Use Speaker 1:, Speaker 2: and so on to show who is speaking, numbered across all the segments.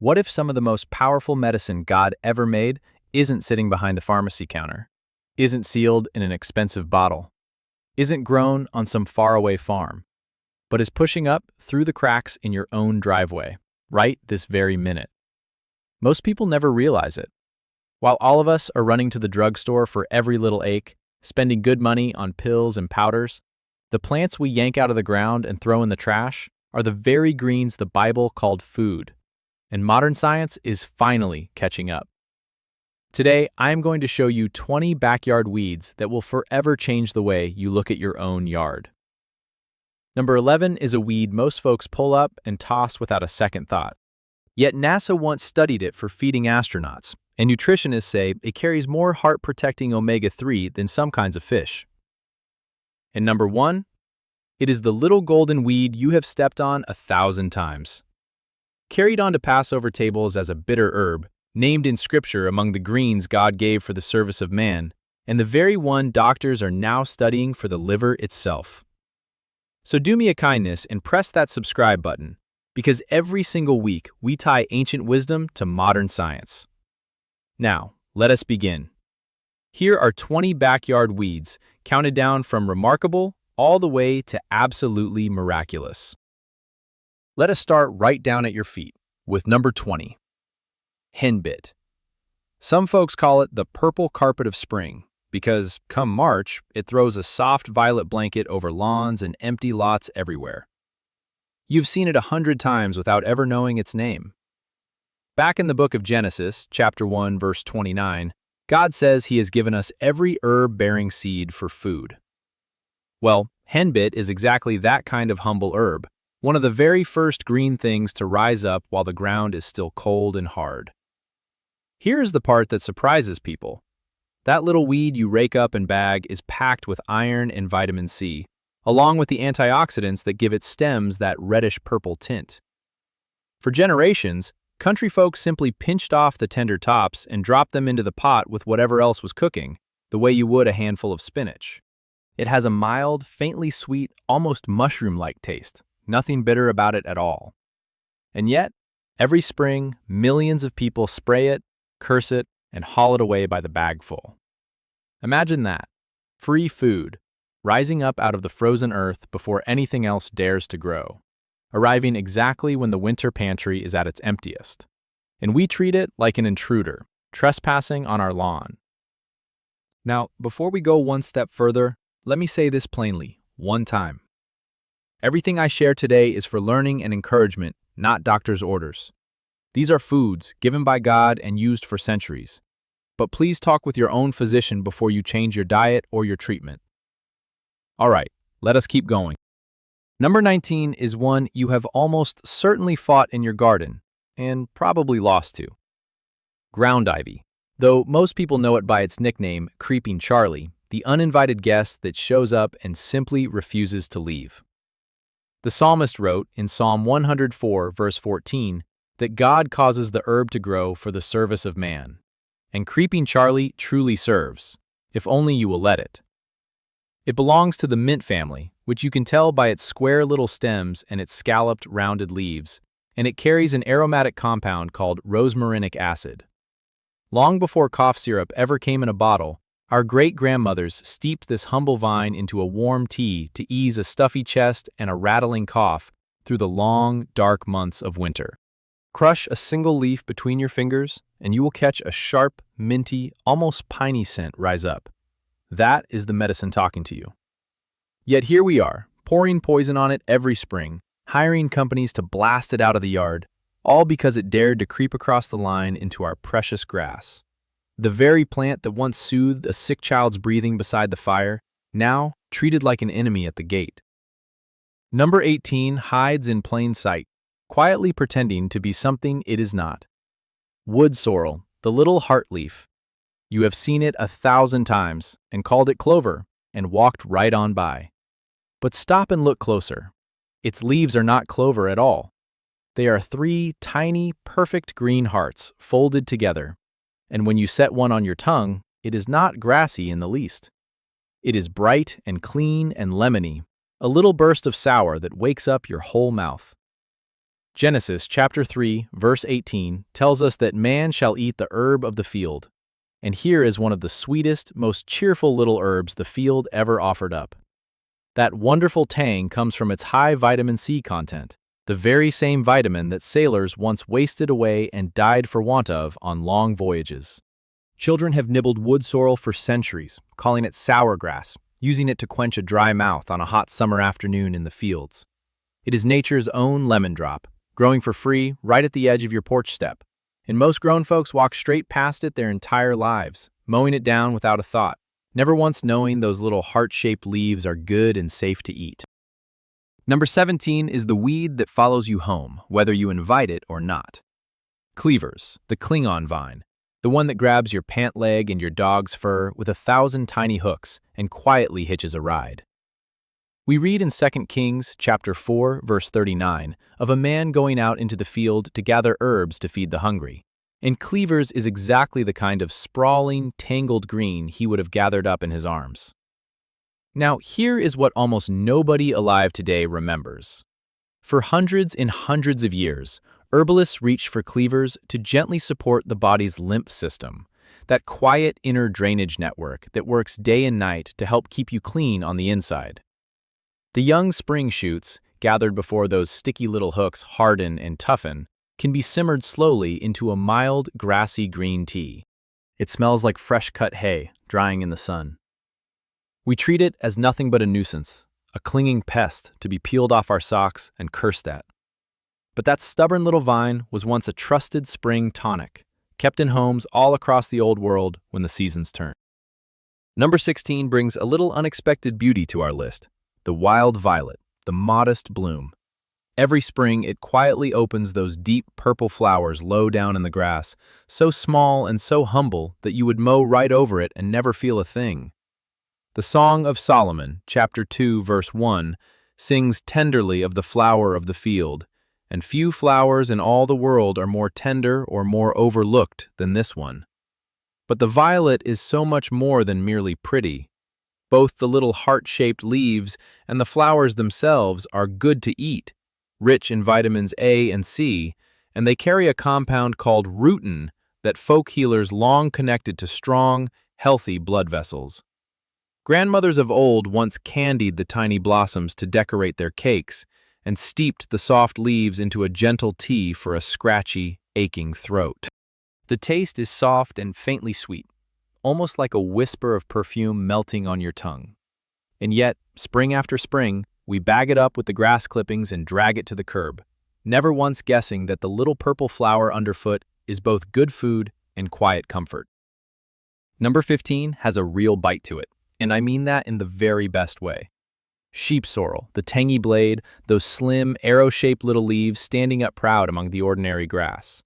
Speaker 1: What if some of the most powerful medicine God ever made isn't sitting behind the pharmacy counter, isn't sealed in an expensive bottle, isn't grown on some faraway farm, but is pushing up through the cracks in your own driveway, right this very minute? Most people never realize it. While all of us are running to the drugstore for every little ache, spending good money on pills and powders, the plants we yank out of the ground and throw in the trash are the very greens the Bible called food. And modern science is finally catching up. Today, I am going to show you 20 backyard weeds that will forever change the way you look at your own yard. Number 11 is a weed most folks pull up and toss without a second thought. Yet NASA once studied it for feeding astronauts, and nutritionists say it carries more heart-protecting omega-3 than some kinds of fish. And number 1, it is the little golden weed you have stepped on 1,000 times. Carried onto Passover tables as a bitter herb, named in Scripture among the greens God gave for the service of man, and the very one doctors are now studying for the liver itself. So do me a kindness and press that subscribe button, because every single week we tie ancient wisdom to modern science. Now, let us begin. Here are 20 backyard weeds, counted down from remarkable all the way to absolutely miraculous. Let us start right down at your feet with number 20. Henbit. Some folks call it the purple carpet of spring because, come March, it throws a soft violet blanket over lawns and empty lots everywhere. You've seen it 100 times without ever knowing its name. Back in the book of Genesis, chapter 1, verse 29, God says He has given us every herb-bearing seed for food. Well, henbit is exactly that kind of humble herb, one of the very first green things to rise up while the ground is still cold and hard. Here's the part that surprises people. That little weed you rake up and bag is packed with iron and vitamin C, along with the antioxidants that give its stems that reddish-purple tint. For generations, country folks simply pinched off the tender tops and dropped them into the pot with whatever else was cooking, the way you would a handful of spinach. It has a mild, faintly sweet, almost mushroom-like taste. Nothing bitter about it at all. And yet, every spring, millions of people spray it, curse it, and haul it away by the bagful. Imagine that. Free food, rising up out of the frozen earth before anything else dares to grow, arriving exactly when the winter pantry is at its emptiest. And we treat it like an intruder, trespassing on our lawn. Now, before we go one step further, let me say this plainly, one time. Everything I share today is for learning and encouragement, not doctor's orders. These are foods given by God and used for centuries. But please talk with your own physician before you change your diet or your treatment. All right, let us keep going. Number 19 is one you have almost certainly fought in your garden, and probably lost to. Ground ivy. Though most people know it by its nickname, Creeping Charlie, the uninvited guest that shows up and simply refuses to leave. The psalmist wrote in Psalm 104, verse 14, that God causes the herb to grow for the service of man. And Creeping Charlie truly serves, if only you will let it. It belongs to the mint family, which you can tell by its square little stems and its scalloped, rounded leaves, and it carries an aromatic compound called rosmarinic acid. Long before cough syrup ever came in a bottle, our great-grandmothers steeped this humble vine into a warm tea to ease a stuffy chest and a rattling cough through the long, dark months of winter. Crush a single leaf between your fingers, and you will catch a sharp, minty, almost piney scent rise up. That is the medicine talking to you. Yet here we are, pouring poison on it every spring, hiring companies to blast it out of the yard, all because it dared to creep across the line into our precious grass. The very plant that once soothed a sick child's breathing beside the fire, now treated like an enemy at the gate. Number 18 hides in plain sight, quietly pretending to be something it is not. Wood sorrel, the little heartleaf. You have seen it 1,000 times and called it clover and walked right on by. But stop and look closer. Its leaves are not clover at all. They are 3 tiny, perfect green hearts folded together. And when you set one on your tongue, it is not grassy in the least. It is bright and clean and lemony, a little burst of sour that wakes up your whole mouth. Genesis chapter 3, verse 18 tells us that man shall eat the herb of the field. And here is one of the sweetest, most cheerful little herbs the field ever offered up. That wonderful tang comes from its high vitamin C content, the very same vitamin that sailors once wasted away and died for want of on long voyages. Children have nibbled wood sorrel for centuries, calling it sour grass, using it to quench a dry mouth on a hot summer afternoon in the fields. It is nature's own lemon drop, growing for free right at the edge of your porch step. And most grown folks walk straight past it their entire lives, mowing it down without a thought, never once knowing those little heart-shaped leaves are good and safe to eat. Number 17 is the weed that follows you home, whether you invite it or not. Cleavers, the Klingon vine, the one that grabs your pant leg and your dog's fur with 1,000 tiny hooks and quietly hitches a ride. We read in 2 Kings chapter 4, verse 39, of a man going out into the field to gather herbs to feed the hungry. And cleavers is exactly the kind of sprawling, tangled green he would have gathered up in his arms. Now, here is what almost nobody alive today remembers. For hundreds and hundreds of years, herbalists reached for cleavers to gently support the body's lymph system, that quiet inner drainage network that works day and night to help keep you clean on the inside. The young spring shoots, gathered before those sticky little hooks harden and toughen, can be simmered slowly into a mild, grassy green tea. It smells like fresh-cut hay, drying in the sun. We treat it as nothing but a nuisance, a clinging pest to be peeled off our socks and cursed at. But that stubborn little vine was once a trusted spring tonic, kept in homes all across the old world when the seasons turn. Number 16 brings a little unexpected beauty to our list. The wild violet, the modest bloom. Every spring it quietly opens those deep purple flowers low down in the grass, so small and so humble that you would mow right over it and never feel a thing. The Song of Solomon, chapter 2, verse 1, sings tenderly of the flower of the field, and few flowers in all the world are more tender or more overlooked than this one. But the violet is so much more than merely pretty. Both the little heart-shaped leaves and the flowers themselves are good to eat, rich in vitamins A and C, and they carry a compound called rutin that folk healers long connected to strong, healthy blood vessels. Grandmothers of old once candied the tiny blossoms to decorate their cakes and steeped the soft leaves into a gentle tea for a scratchy, aching throat. The taste is soft and faintly sweet, almost like a whisper of perfume melting on your tongue. And yet, spring after spring, we bag it up with the grass clippings and drag it to the curb, never once guessing that the little purple flower underfoot is both good food and quiet comfort. Number 15 has a real bite to it, and I mean that in the very best way. Sheep sorrel, the tangy blade, those slim, arrow-shaped little leaves standing up proud among the ordinary grass.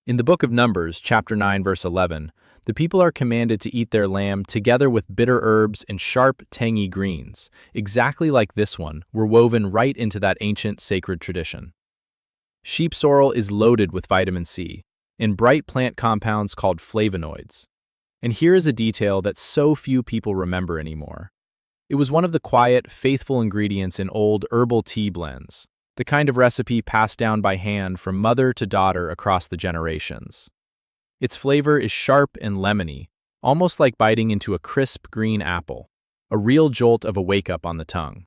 Speaker 1: In the book of Numbers, chapter 9, verse 11, the people are commanded to eat their lamb together with bitter herbs and sharp, tangy greens, exactly like this one, were woven right into that ancient sacred tradition. Sheep sorrel is loaded with vitamin C, in bright plant compounds called flavonoids. And here is a detail that so few people remember anymore. It was one of the quiet, faithful ingredients in old herbal tea blends, the kind of recipe passed down by hand from mother to daughter across the generations. Its flavor is sharp and lemony, almost like biting into a crisp green apple, a real jolt of a wake-up on the tongue.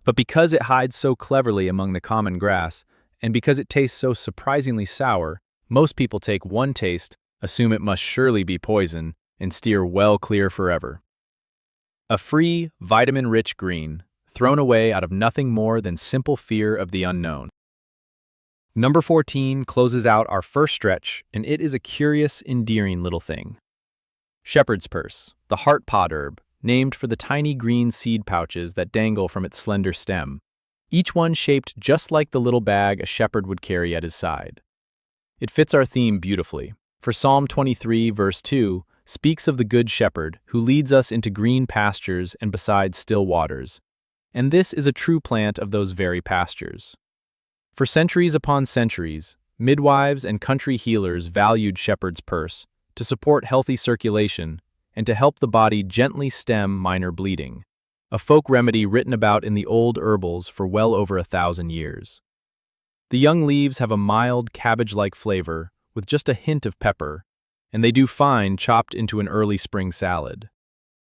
Speaker 1: But because it hides so cleverly among the common grass, and because it tastes so surprisingly sour, most people take one taste, assume it must surely be poison, and steer well clear forever. A free, vitamin-rich green, thrown away out of nothing more than simple fear of the unknown. Number 14 closes out our first stretch, and it is a curious, endearing little thing. Shepherd's purse, the heart pod herb, named for the tiny green seed pouches that dangle from its slender stem, each one shaped just like the little bag a shepherd would carry at his side. It fits our theme beautifully, for Psalm 23, verse 2, speaks of the Good Shepherd who leads us into green pastures and beside still waters, and this is a true plant of those very pastures. For centuries upon centuries, midwives and country healers valued shepherd's purse to support healthy circulation and to help the body gently stem minor bleeding, a folk remedy written about in the old herbals for well over 1,000 years. The young leaves have a mild cabbage-like flavor with just a hint of pepper, and they do fine chopped into an early spring salad.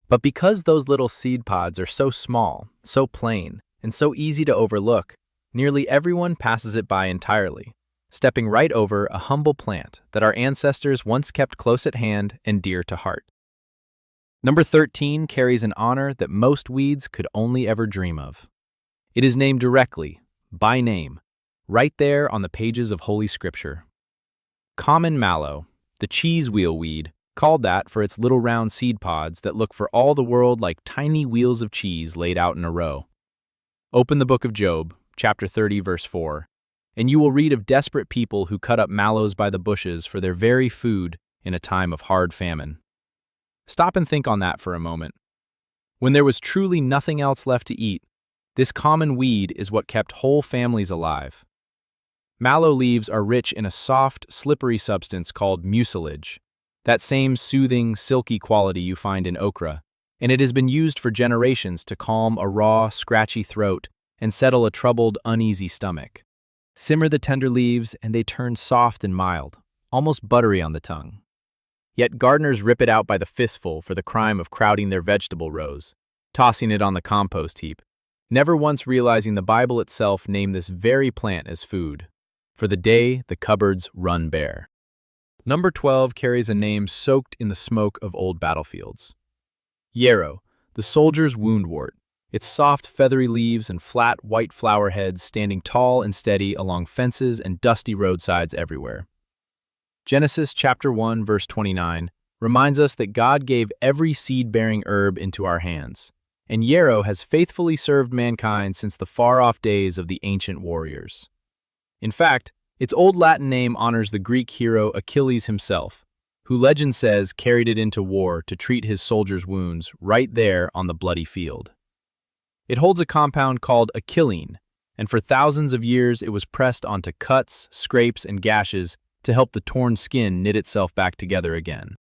Speaker 1: But because those little seed pods are so small, so plain, and so easy to overlook, nearly everyone passes it by entirely, stepping right over a humble plant that our ancestors once kept close at hand and dear to heart. Number 13 carries an honor that most weeds could only ever dream of. It is named directly, by name, right there on the pages of Holy Scripture. Common Mallow, the cheese wheel weed, called that for its little round seed pods that look for all the world like tiny wheels of cheese laid out in a row. Open the book of Job, chapter 30, verse 4, and you will read of desperate people who cut up mallows by the bushes for their very food in a time of hard famine. Stop and think on that for a moment. When there was truly nothing else left to eat, this common weed is what kept whole families alive. Mallow leaves are rich in a soft, slippery substance called mucilage, that same soothing, silky quality you find in okra, and it has been used for generations to calm a raw, scratchy throat and settle a troubled, uneasy stomach. Simmer the tender leaves and they turn soft and mild, almost buttery on the tongue. Yet gardeners rip it out by the fistful for the crime of crowding their vegetable rows, tossing it on the compost heap, never once realizing the Bible itself named this very plant as food. For the day, the cupboards run bare. Number 12 carries a name soaked in the smoke of old battlefields. Yarrow, the soldier's woundwort, its soft, feathery leaves and flat, white flower heads standing tall and steady along fences and dusty roadsides everywhere. Genesis chapter 1, verse 29 reminds us that God gave every seed-bearing herb into our hands, and yarrow has faithfully served mankind since the far-off days of the ancient warriors. In fact, its old Latin name honors the Greek hero Achilles himself, who legend says carried it into war to treat his soldiers' wounds right there on the bloody field. It holds a compound called achillene, and for thousands of years it was pressed onto cuts, scrapes, and gashes to help the torn skin knit itself back together again.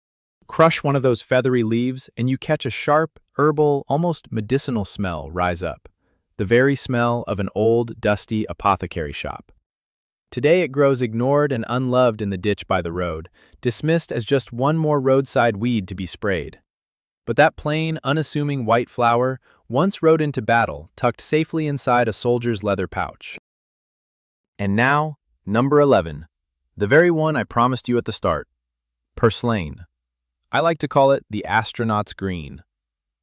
Speaker 1: Crush one of those feathery leaves and you catch a sharp, herbal, almost medicinal smell rise up, the very smell of an old, dusty apothecary shop. Today it grows ignored and unloved in the ditch by the road, dismissed as just one more roadside weed to be sprayed. But that plain, unassuming white flower once rode into battle, tucked safely inside a soldier's leather pouch. And now, number 11. The very one I promised you at the start, Purslane. I like to call it the astronaut's green.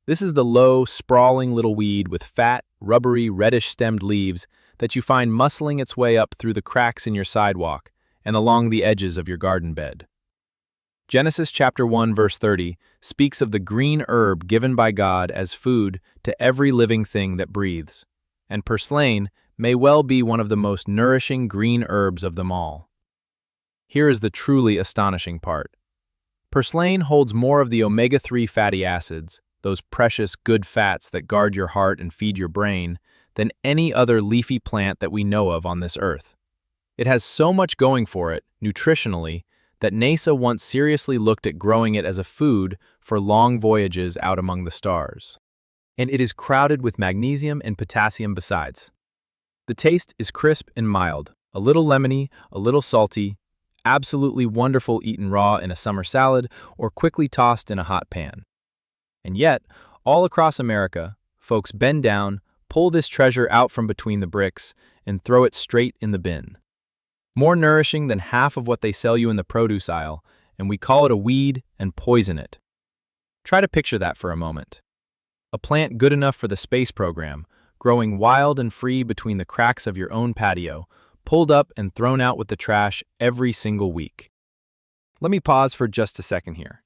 Speaker 1: This is the low, sprawling little weed with fat, rubbery, reddish-stemmed leaves that you find muscling its way up through the cracks in your sidewalk and along the edges of your garden bed. Genesis chapter 1, verse 30 speaks of the green herb given by God as food to every living thing that breathes, and purslane may well be one of the most nourishing green herbs of them all. Here is the truly astonishing part. Purslane holds more of the omega-3 fatty acids, those precious good fats that guard your heart and feed your brain, than any other leafy plant that we know of on this earth. It has so much going for it, nutritionally, that NASA once seriously looked at growing it as a food for long voyages out among the stars. And it is crowded with magnesium and potassium besides. The taste is crisp and mild, a little lemony, a little salty, absolutely wonderful eaten raw in a summer salad or quickly tossed in a hot pan. And yet, all across America, folks bend down, pull this treasure out from between the bricks, and throw it straight in the bin. More nourishing than half of what they sell you in the produce aisle, and we call it a weed and poison it. Try to picture that for a moment. A plant good enough for the space program, growing wild and free between the cracks of your own patio, pulled up and thrown out with the trash every single week. Let me pause for just a second here.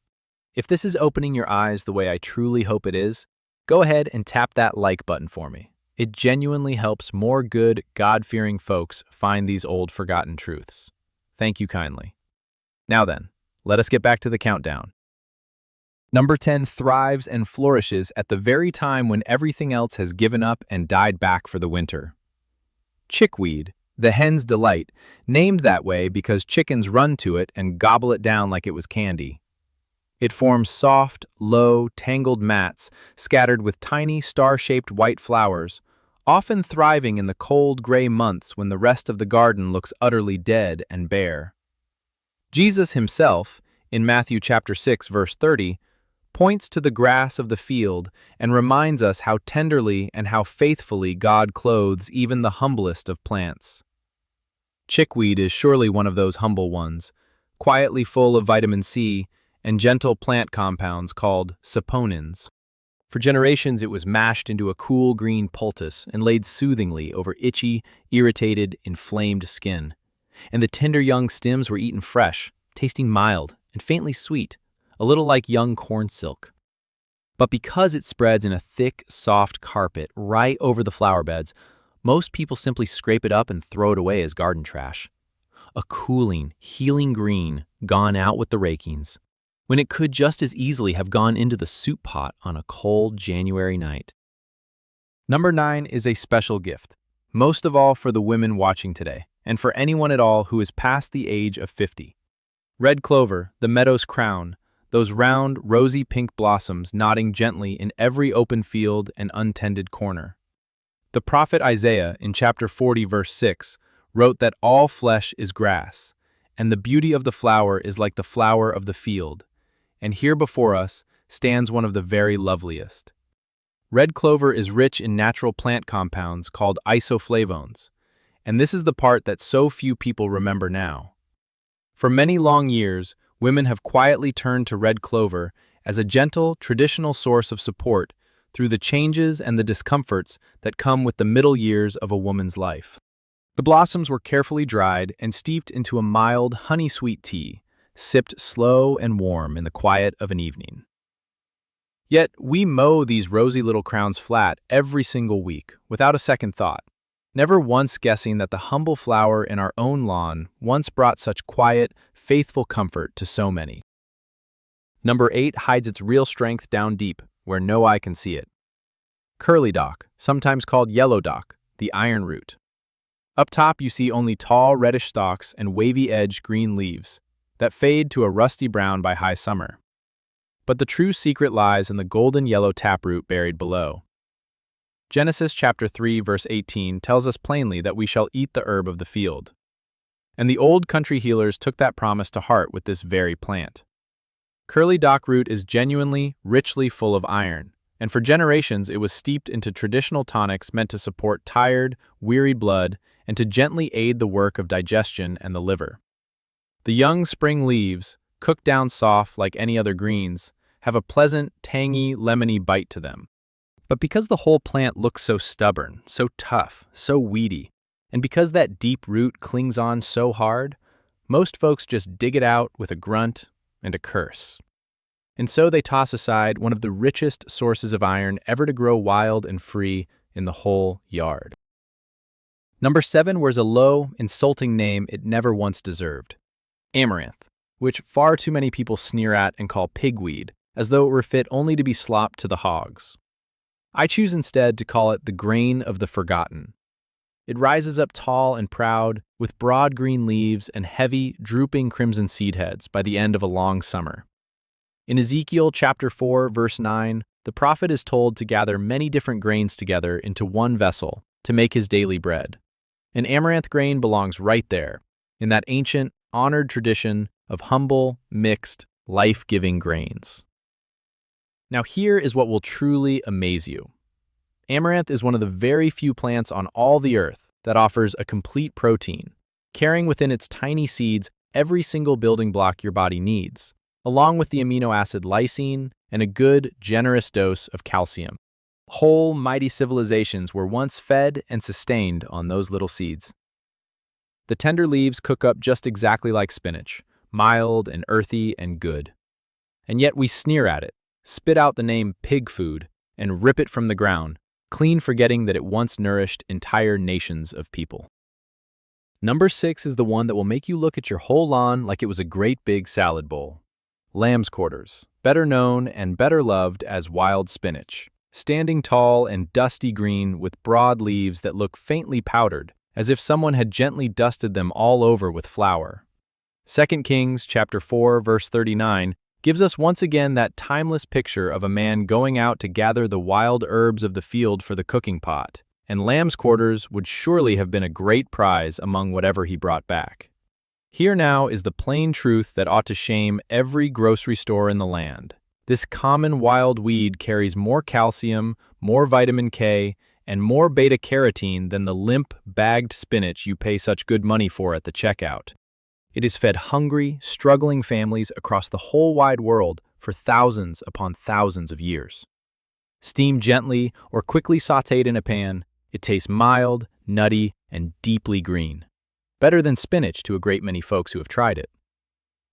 Speaker 1: If this is opening your eyes the way I truly hope it is, go ahead and tap that like button for me. It genuinely helps more good, God-fearing folks find these old forgotten truths. Thank you kindly. Now then, let us get back to the countdown. Number 10 thrives and flourishes at the very time when everything else has given up and died back for the winter. Chickweed, the hen's delight, named that way because chickens run to it and gobble it down like it was candy. It forms soft, low, tangled mats scattered with tiny, star-shaped white flowers, often thriving in the cold, gray months when the rest of the garden looks utterly dead and bare. Jesus himself, in Matthew chapter 6, verse 30, points to the grass of the field and reminds us how tenderly and how faithfully God clothes even the humblest of plants. Chickweed is surely one of those humble ones, quietly full of vitamin C and gentle plant compounds called saponins. For generations it was mashed into a cool green poultice and laid soothingly over itchy, irritated, inflamed skin. And the tender young stems were eaten fresh, tasting mild and faintly sweet, a little like young corn silk. But because it spreads in a thick, soft carpet right over the flower beds, most people simply scrape it up and throw it away as garden trash. A cooling, healing green gone out with the rakings, when it could just as easily have gone into the soup pot on a cold January night. Number 9 is a special gift, most of all for the women watching today, and for anyone at all who is past the age of 50. Red clover, the meadow's crown, those round, rosy pink blossoms nodding gently in every open field and untended corner. The prophet Isaiah, in chapter 40, verse 6, wrote that all flesh is grass, and the beauty of the flower is like the flower of the field. And here before us stands one of the very loveliest. Red clover is rich in natural plant compounds called isoflavones, and this is the part that so few people remember now. For many long years, women have quietly turned to red clover as a gentle, traditional source of support through the changes and the discomforts that come with the middle years of a woman's life. The blossoms were carefully dried and steeped into a mild, honey-sweet tea, sipped slow and warm in the quiet of an evening. Yet we mow these rosy little crowns flat every single week, without a second thought, never once guessing that the humble flower in our own lawn once brought such quiet, faithful comfort to so many. Number 8 hides its real strength down deep, where no eye can see it. Curly dock, sometimes called yellow dock, the iron root. Up top you see only tall reddish stalks and wavy-edged green leaves that fade to a rusty brown by high summer. But the true secret lies in the golden yellow taproot buried below. Genesis chapter 3 verse 18 tells us plainly that we shall eat the herb of the field. And the old country healers took that promise to heart with this very plant. Curly dock root is genuinely, richly full of iron, and for generations it was steeped into traditional tonics meant to support tired, wearied blood and to gently aid the work of digestion and the liver. The young spring leaves, cooked down soft like any other greens, have a pleasant, tangy, lemony bite to them. But because the whole plant looks so stubborn, so tough, so weedy, and because that deep root clings on so hard, most folks just dig it out with a grunt and a curse. And so they toss aside one of the richest sources of iron ever to grow wild and free in the whole yard. Number 7 wears a low, insulting name it never once deserved. Amaranth, which far too many people sneer at and call pigweed, as though it were fit only to be slopped to the hogs. I choose instead to call it the grain of the forgotten. It rises up tall and proud, with broad green leaves and heavy, drooping crimson seed heads by the end of a long summer. In Ezekiel chapter 4, verse 9, the prophet is told to gather many different grains together into one vessel to make his daily bread. An amaranth grain belongs right there, in that ancient, honored tradition of humble, mixed, life-giving grains. Now here is what will truly amaze you. Amaranth is one of the very few plants on all the earth that offers a complete protein, carrying within its tiny seeds every single building block your body needs, along with the amino acid lysine and a good, generous dose of calcium. Whole, mighty civilizations were once fed and sustained on those little seeds. The tender leaves cook up just exactly like spinach, mild and earthy and good. And yet we sneer at it, spit out the name pig food, and rip it from the ground, clean forgetting that it once nourished entire nations of people. Number 6 is the one that will make you look at your whole lawn like it was a great big salad bowl. Lamb's quarters, better known and better loved as wild spinach, standing tall and dusty green with broad leaves that look faintly powdered, as if someone had gently dusted them all over with flour. 2 Kings chapter 4 verse 39 gives us once again that timeless picture of a man going out to gather the wild herbs of the field for the cooking pot, and lamb's quarters would surely have been a great prize among whatever he brought back. Here now is the plain truth that ought to shame every grocery store in the land. This common wild weed carries more calcium, more vitamin K, and more beta-carotene than the limp, bagged spinach you pay such good money for at the checkout. It has fed hungry, struggling families across the whole wide world for thousands upon thousands of years. Steamed gently or quickly sautéed in a pan, it tastes mild, nutty, and deeply green. Better than spinach to a great many folks who have tried it.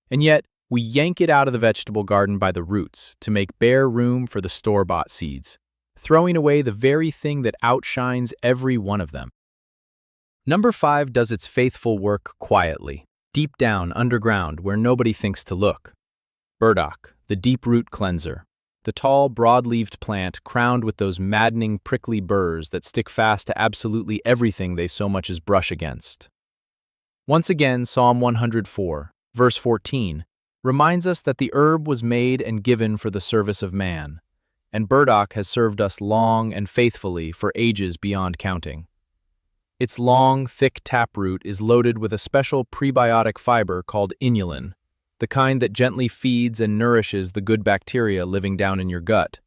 Speaker 1: And yet, we yank it out of the vegetable garden by the roots to make bare room for the store-bought seeds, throwing away the very thing that outshines every one of them. Number 5 does its faithful work quietly, deep down underground where nobody thinks to look. Burdock, the deep-root cleanser, the tall, broad-leaved plant crowned with those maddening, prickly burrs that stick fast to absolutely everything they so much as brush against. Once again, Psalm 104, verse 14, reminds us that the herb was made and given for the service of man, and burdock has served us long and faithfully for ages beyond counting. Its long, thick taproot is loaded with a special prebiotic fiber called inulin, the kind that gently feeds and nourishes the good bacteria living down in your gut.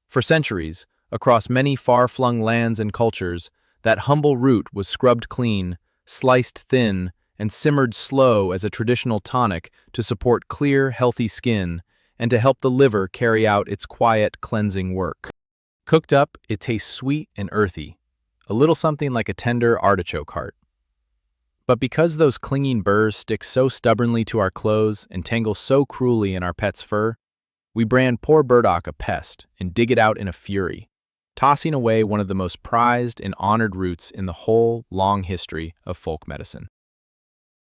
Speaker 1: For centuries, across many far-flung lands and cultures, that humble root was scrubbed clean, sliced thin, and simmered slow as a traditional tonic to support clear, healthy skin and to help the liver carry out its quiet, cleansing work. Cooked up, it tastes sweet and earthy, a little something like a tender artichoke heart. But because those clinging burrs stick so stubbornly to our clothes and tangle so cruelly in our pet's fur, we brand poor burdock a pest and dig it out in a fury, tossing away one of the most prized and honored roots in the whole long history of folk medicine.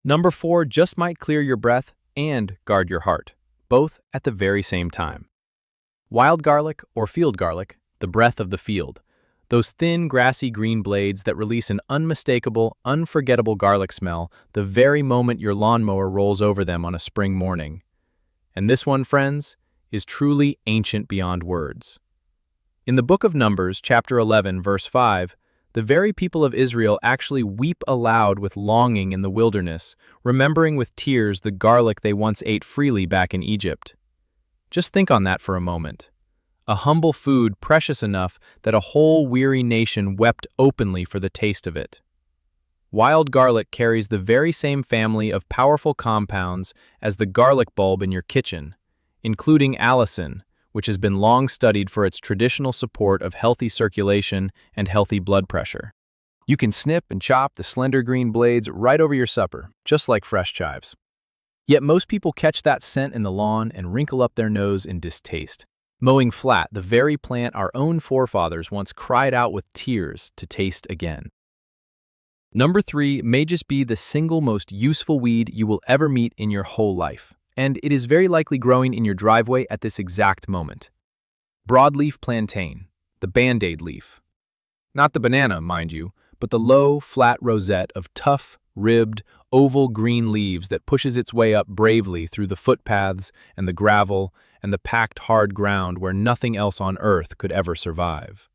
Speaker 1: Number 4 just might clear your breath and guard your heart, both at the very same time. Wild garlic or field garlic, the breath of the field, those thin, grassy green blades that release an unmistakable, unforgettable garlic smell the very moment your lawnmower rolls over them on a spring morning. And this one, friends, is truly ancient beyond words. In the book of Numbers, chapter 11, verse 5, the very people of Israel actually weep aloud with longing in the wilderness, remembering with tears the garlic they once ate freely back in Egypt. Just think on that for a moment. A humble food precious enough that a whole weary nation wept openly for the taste of it. Wild garlic carries the very same family of powerful compounds as the garlic bulb in your kitchen, including allicin, which has been long studied for its traditional support of healthy circulation and healthy blood pressure. You can snip and chop the slender green blades right over your supper, just like fresh chives. Yet most people catch that scent in the lawn and wrinkle up their nose in distaste, mowing flat the very plant our own forefathers once cried out with tears to taste again. Number 3 may just be the single most useful weed you will ever meet in your whole life, and it is very likely growing in your driveway at this exact moment. Broadleaf plantain, the Band-Aid leaf. Not the banana, mind you, but the low, flat rosette of tough, ribbed, oval green leaves that pushes its way up bravely through the footpaths and the gravel and the packed hard ground where nothing else on earth could ever survive.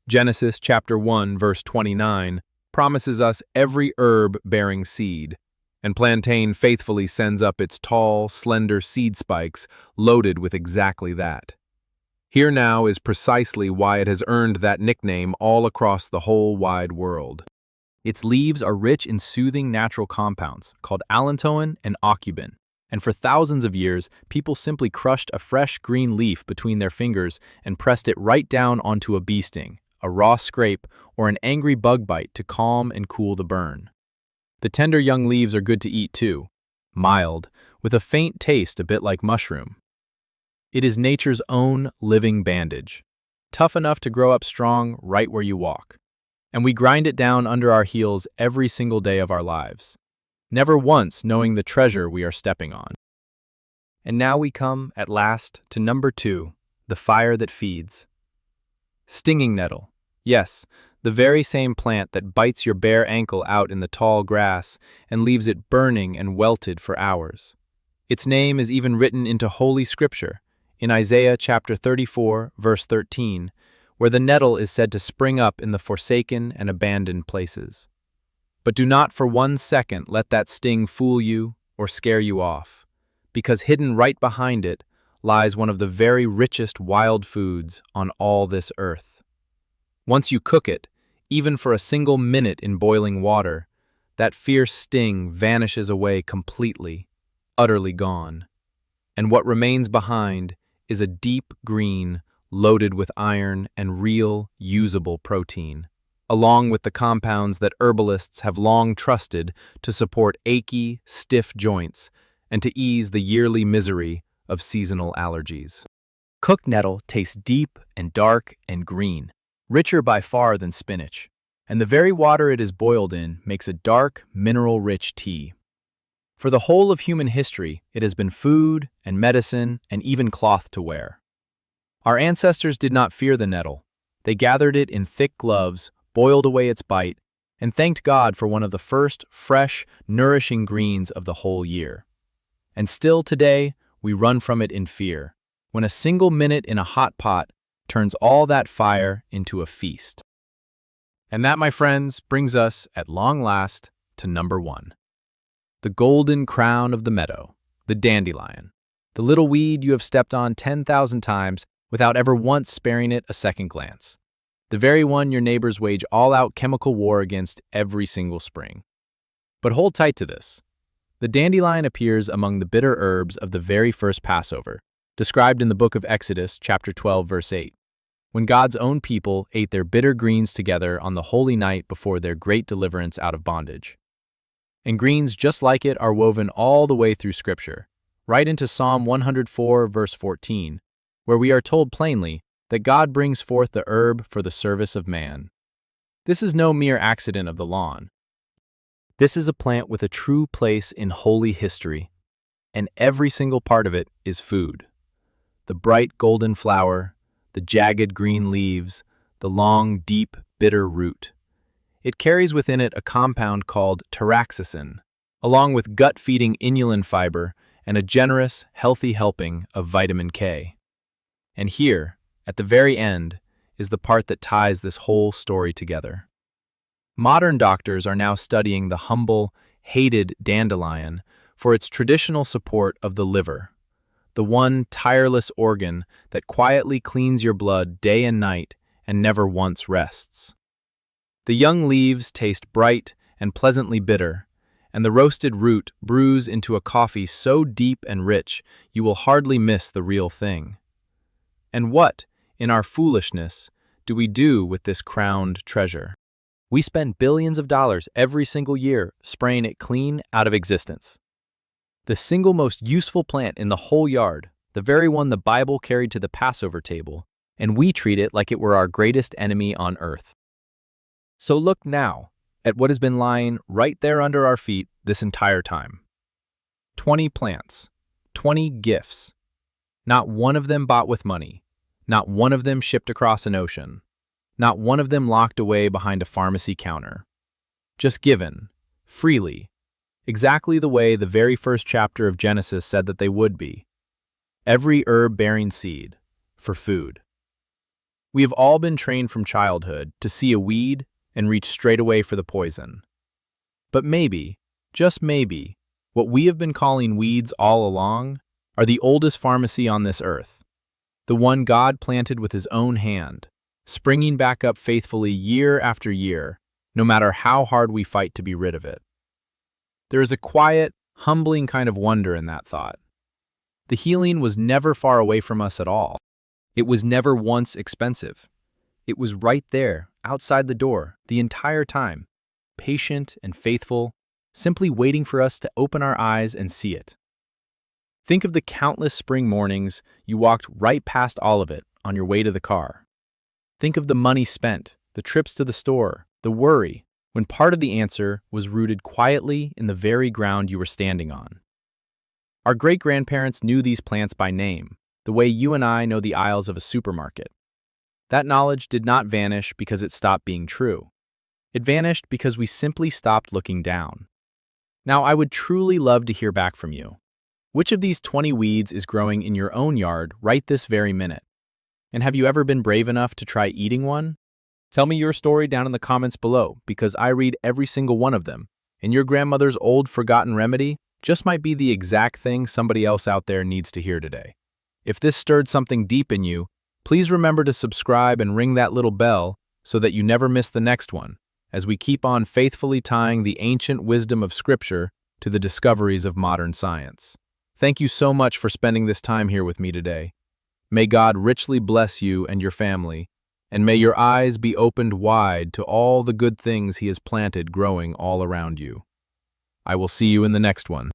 Speaker 1: Genesis chapter 1, verse 29 promises us every herb bearing seed, and plantain faithfully sends up its tall, slender seed spikes loaded with exactly that. Here now is precisely why it has earned that nickname all across the whole wide world. Its leaves are rich in soothing natural compounds called allantoin and aucubin, and for thousands of years, people simply crushed a fresh green leaf between their fingers and pressed it right down onto a bee sting, a raw scrape, or an angry bug bite to calm and cool the burn. The tender young leaves are good to eat too, mild, with a faint taste a bit like mushroom. It is nature's own living bandage, tough enough to grow up strong right where you walk. And we grind it down under our heels every single day of our lives, never once knowing the treasure we are stepping on. And now we come, at last, to number 2, the fire that feeds. Stinging nettle. Yes, the very same plant that bites your bare ankle out in the tall grass and leaves it burning and welted for hours. Its name is even written into Holy Scripture, in Isaiah chapter 34, verse 13, where the nettle is said to spring up in the forsaken and abandoned places. But do not for 1 second let that sting fool you or scare you off, because hidden right behind it lies one of the very richest wild foods on all this earth. Once you cook it, even for a single minute in boiling water, that fierce sting vanishes away completely, utterly gone. And what remains behind is a deep green loaded with iron and real, usable protein, along with the compounds that herbalists have long trusted to support achy, stiff joints and to ease the yearly misery of seasonal allergies. Cooked nettle tastes deep and dark and green, richer by far than spinach, and the very water it is boiled in makes a dark, mineral-rich tea. For the whole of human history, it has been food and medicine and even cloth to wear. Our ancestors did not fear the nettle. They gathered it in thick gloves, boiled away its bite, and thanked God for one of the first fresh, nourishing greens of the whole year. And still today, we run from it in fear, when a single minute in a hot pot turns all that fire into a feast. And that, my friends, brings us, at long last, to number 1. The golden crown of the meadow, the dandelion, the little weed you have stepped on 10,000 times without ever once sparing it a second glance. The very one your neighbors wage all-out chemical war against every single spring. But hold tight to this. The dandelion appears among the bitter herbs of the very first Passover, described in the book of Exodus, chapter 12, verse 8, when God's own people ate their bitter greens together on the holy night before their great deliverance out of bondage. And greens just like it are woven all the way through Scripture, right into Psalm 104, verse 14, where we are told plainly that God brings forth the herb for the service of man. This is no mere accident of the lawn. This is a plant with a true place in holy history, and every single part of it is food. The bright golden flower, the jagged green leaves, the long, deep, bitter root. It carries within it a compound called taraxacin, along with gut-feeding inulin fiber and a generous, healthy helping of vitamin K. And here, at the very end, is the part that ties this whole story together. Modern doctors are now studying the humble, hated dandelion for its traditional support of the liver, the one tireless organ that quietly cleans your blood day and night and never once rests. The young leaves taste bright and pleasantly bitter, and the roasted root brews into a coffee so deep and rich you will hardly miss the real thing. And what, in our foolishness, do we do with this crowned treasure? We spend billions of dollars every single year spraying it clean out of existence. The single most useful plant in the whole yard, the very one the Bible carried to the Passover table, and we treat it like it were our greatest enemy on earth. So look now at what has been lying right there under our feet this entire time. 20 plants, 20 gifts. Not one of them bought with money, not one of them shipped across an ocean, not one of them locked away behind a pharmacy counter. Just given, freely, exactly the way the very first chapter of Genesis said that they would be. Every herb-bearing seed, for food. We have all been trained from childhood to see a weed and reach straight away for the poison. But maybe, just maybe, what we have been calling weeds all along are the oldest pharmacy on this earth, the one God planted with his own hand, springing back up faithfully year after year, no matter how hard we fight to be rid of it. There is a quiet, humbling kind of wonder in that thought. The healing was never far away from us at all. It was never once expensive. It was right there, outside the door, the entire time, patient and faithful, simply waiting for us to open our eyes and see it. Think of the countless spring mornings you walked right past all of it on your way to the car. Think of the money spent, the trips to the store, the worry, when part of the answer was rooted quietly in the very ground you were standing on. Our great-grandparents knew these plants by name, the way you and I know the aisles of a supermarket. That knowledge did not vanish because it stopped being true. It vanished because we simply stopped looking down. Now, I would truly love to hear back from you. Which of these 20 weeds is growing in your own yard right this very minute? And have you ever been brave enough to try eating one? Tell me your story down in the comments below, because I read every single one of them, and your grandmother's old forgotten remedy just might be the exact thing somebody else out there needs to hear today. If this stirred something deep in you, please remember to subscribe and ring that little bell so that you never miss the next one, as we keep on faithfully tying the ancient wisdom of Scripture to the discoveries of modern science. Thank you so much for spending this time here with me today. May God richly bless you and your family, and may your eyes be opened wide to all the good things He has planted growing all around you. I will see you in the next one.